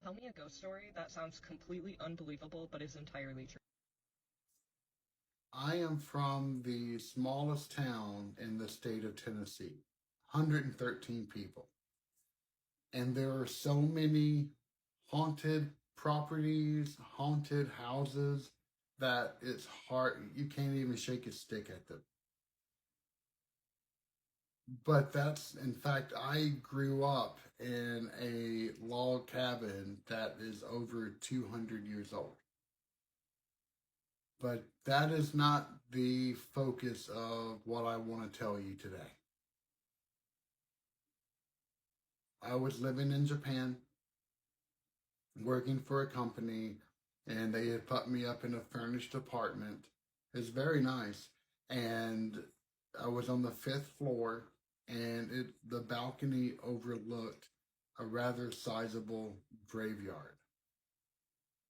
Tell me a ghost story that sounds completely unbelievable but is entirely true. I am from the smallest town in the state of Tennessee, 113 people. And there are so many haunted properties, haunted houses that it's hard, you can't even shake a stick at them. But in fact, I grew up in a log cabin that is over 200 years old. But that is not the focus of what I want to tell you today. I was living in Japan, working for a company, and they had put me up in a furnished apartment. It was very nice. And I was on the fifth floor, and the balcony overlooked a rather sizable graveyard.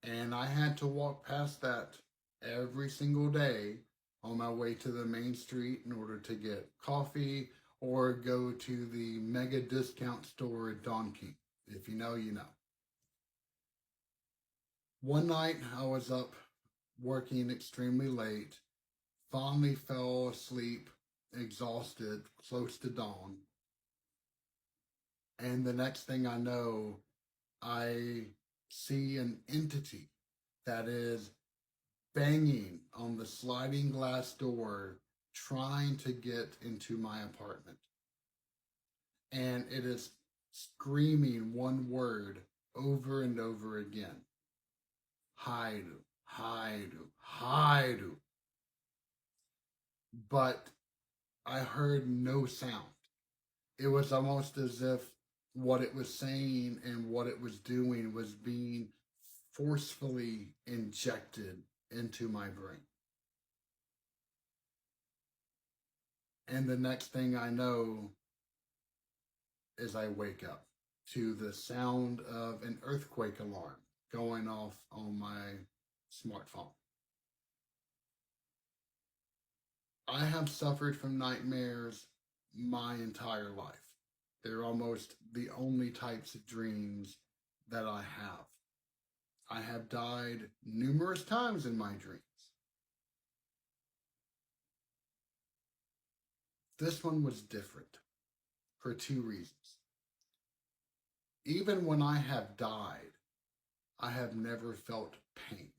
And I had to walk past that every single day on my way to the main street in order to get coffee or go to the mega discount store at Don King. If you know, you know. One night I was up working extremely late, finally fell asleep, exhausted, close to dawn. And the next thing I know, I see an entity that is banging on the sliding glass door, trying to get into my apartment. And it is screaming one word over and over again: Haidu, Haidu, Haidu. But I heard no sound. It was almost as if what it was saying and what it was doing was being forcefully injected into my brain. And the next thing I know is I wake up to the sound of an earthquake alarm going off on my smartphone. I have suffered from nightmares my entire life. They're almost the only types of dreams that I have. I have died numerous times in my dreams. This one was different for two reasons. Even when I have died, I have never felt pain.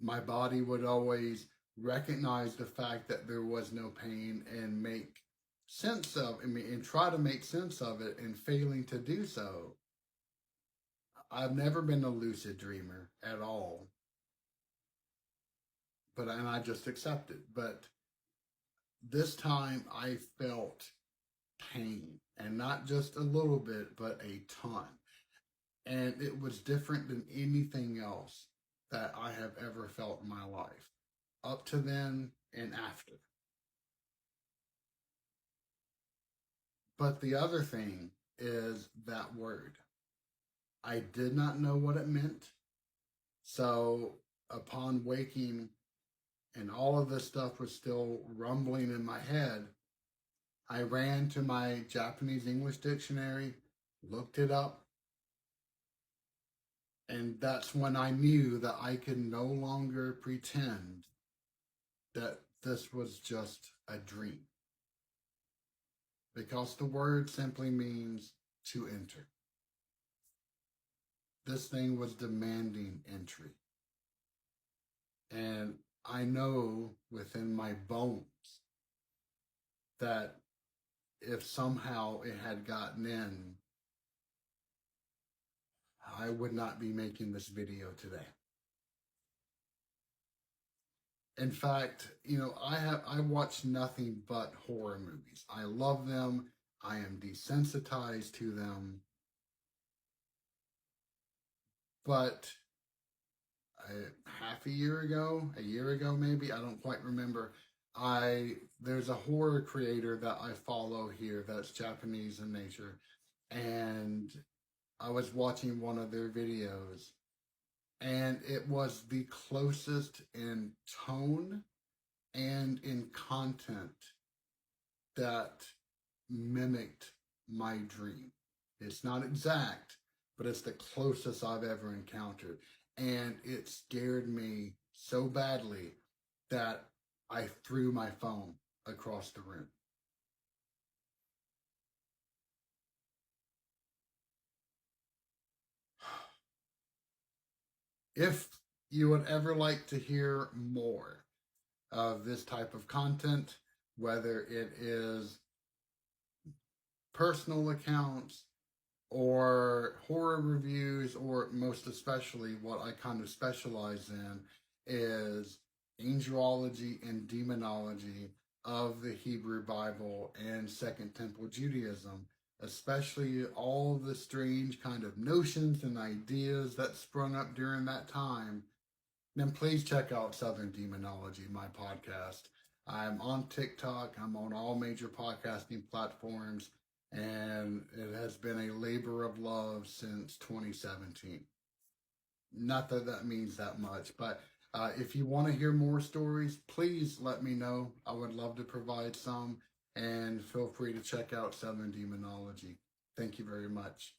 My body would always recognize the fact that there was no pain and and try to make sense of it, and failing to do so. I've never been a lucid dreamer at all, and I just accept it. But this time I felt pain, and not just a little bit, but a ton. And it was different than anything else that I have ever felt in my life, up to then and after. But the other thing is that word. I did not know what it meant. So upon waking and all of this stuff was still rumbling in my head, I ran to my Japanese English dictionary, looked it up, and that's when I knew that I could no longer pretend that this was just a dream. Because the word simply means to enter. This thing was demanding entry. And I know within my bones that if somehow it had gotten in, I would not be making this video today. In fact, I watch nothing but horror movies. I love them. I am desensitized to them. But half a year ago maybe, I don't quite remember, there's a horror creator that I follow here that's Japanese in nature, and I was watching one of their videos, and it was the closest in tone and in content that mimicked my dream. It's not exact, but it's the closest I've ever encountered. And it scared me so badly that I threw my phone across the room. If you would ever like to hear more of this type of content, whether it is personal accounts or horror reviews, or most especially what I kind of specialize in is angelology and demonology of the Hebrew Bible and Second Temple Judaism, especially all the strange kind of notions and ideas that sprung up during that time, then please check out Southern Demonology, my podcast. I'm on TikTok, I'm on all major podcasting platforms, and it has been a labor of love since 2017. Not that that means that much, but if you want to hear more stories, please let me know. I would love to provide some, and feel free to check out Southern Demonology. Thank you very much.